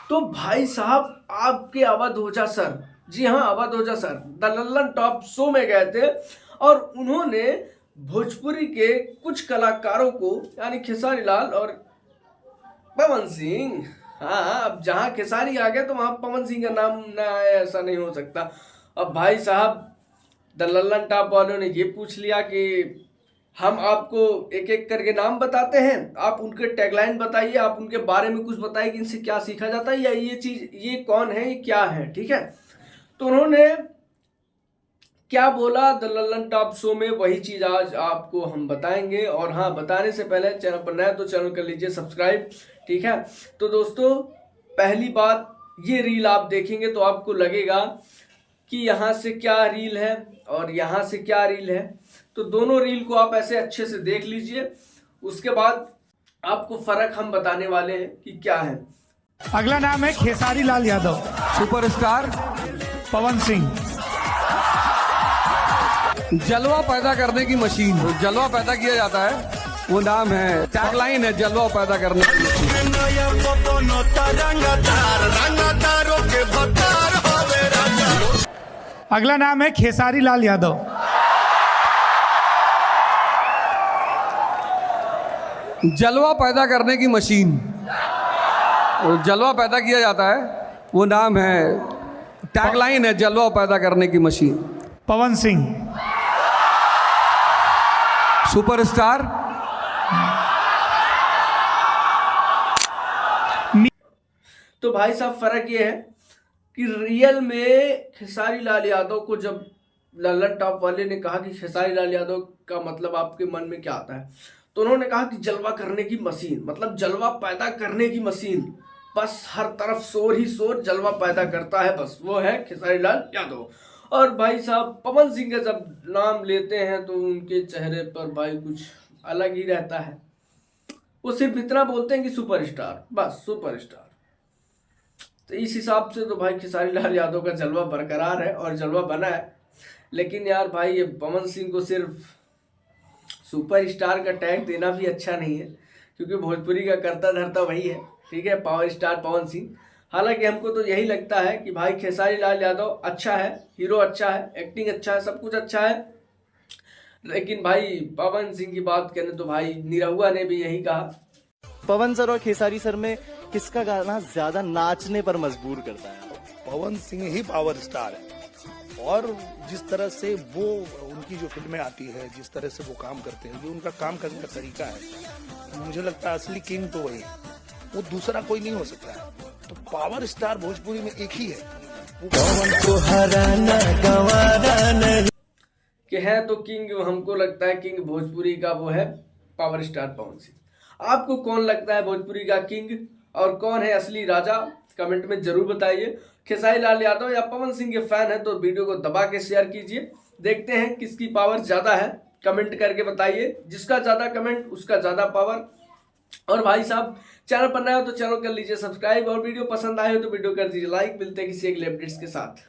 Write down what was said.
तो भाई साहब आपके अवध ओझा सर, जी हाँ Awadh Ojha sir the Lallantop show में गए थे और उन्होंने भोजपुरी के कुछ कलाकारों को यानी खेसारी लाल और पवन सिंह, हाँ अब जहाँ खेसारी आ गया तो वहाँ पवन सिंह का नाम ना आए ऐसा नहीं हो सकता। अब भाई साहब द लल्लन टॉप वालों ने ये पूछ लिया कि हम आपको एक एक करके नाम बताते हैं, आप उनके टैगलाइन बताइए, आप उनके बारे में कुछ बताइए कि इनसे क्या सीखा जाता है या ये चीज ये कौन है ये क्या है, ठीक है। तो उन्होंने क्या बोला द लल्लन टॉप शो में, वही चीज आज आपको हम बताएंगे। और हाँ बताने से पहले चैनल पर नया तो चैनल कर लीजिए सब्सक्राइब, ठीक है। तो दोस्तों पहली बात, ये रील आप देखेंगे तो आपको लगेगा कि यहाँ से क्या रील है और यहाँ से क्या रील है, तो दोनों रील को आप ऐसे अच्छे से देख लीजिए, उसके बाद आपको फर्क हम बताने वाले हैं कि क्या है। अगला नाम है खेसारी लाल यादव, सुपरस्टार पवन सिंह, जलवा पैदा करने की मशीन। जलवा पैदा किया जाता है, वो नाम है, टैगलाइन है जलवा पैदा करने की मशीन। अगला नाम है खेसारी लाल यादव, जलवा पैदा करने की मशीन। जलवा पैदा किया जाता है, वो नाम है, टैगलाइन है जलवा पैदा करने की मशीन। पवन सिंह, सुपरस्टार तो भाई साहब फर्क ये है कि रियल में खेसारी लाल यादव को जब लल्लन टॉप वाले ने कहा कि खेसारी लाल यादव का मतलब आपके मन में क्या आता है, तो उन्होंने कहा कि जलवा करने की मशीन, मतलब जलवा पैदा करने की मशीन, बस हर तरफ शोर ही शोर, जलवा पैदा करता है, बस वो है खेसारी लाल यादव। और भाई साहब पवन सिंह का जब नाम लेते हैं तो उनके चेहरे पर भाई कुछ अलग ही रहता है, वो सिर्फ इतना बोलते हैं कि सुपरस्टार, बस सुपरस्टार। तो इस हिसाब से तो भाई खेसारी लाल यादव का जलवा बरकरार है और जलवा बना है। लेकिन यार भाई ये पवन सिंह को सिर्फ सुपरस्टार का टैग देना भी अच्छा नहीं है, क्योंकि भोजपुरी का करता धरता वही है, ठीक है, पावर स्टार पवन सिंह। हालांकि हमको तो यही लगता है कि भाई खेसारी लाल यादव अच्छा है, हीरो अच्छा है, एक्टिंग अच्छा है, सब कुछ अच्छा है। लेकिन भाई पवन सिंह की बात करें तो भाई निरहुआ ने भी यही कहा। पवन सर और खेसारी सर में किसका गाना ज्यादा नाचने पर मजबूर करता है? पवन सिंह ही पावर स्टार है, और जिस तरह से वो उनकी जो फिल्में आती है, जिस तरह से वो काम करते हैं, जो उनका काम करने का तरीका है, मुझे लगता है असली किंग तो वही है, वो दूसरा कोई नहीं हो सकता है। तो पावर स्टार भोजपुरी में एक ही है, पवन को हराना गंवारा नहीं कि है तो किंग, हमको लगता है किंग भोजपुरी का वो है पावर स्टार पवन सिंह। आपको कौन लगता है भोजपुरी का किंग और कौन है असली राजा, कमेंट में जरूर बताइए। खेसारी लाल यादव या पवन सिंह के फैन है तो वीडियो को दबा के शेयर कीजिए, देखते हैं किसकी पावर ज्यादा है, कमेंट करके बताइए, जिसका ज्यादा कमेंट उसका ज्यादा पावर। और भाई साहब चैनल पर नया हो तो चैनल कर लीजिए सब्सक्राइब, और वीडियो पसंद आए हो तो वीडियो कर दीजिए लाइक। मिलते हैं किसी अगले अपडेट्स के साथ।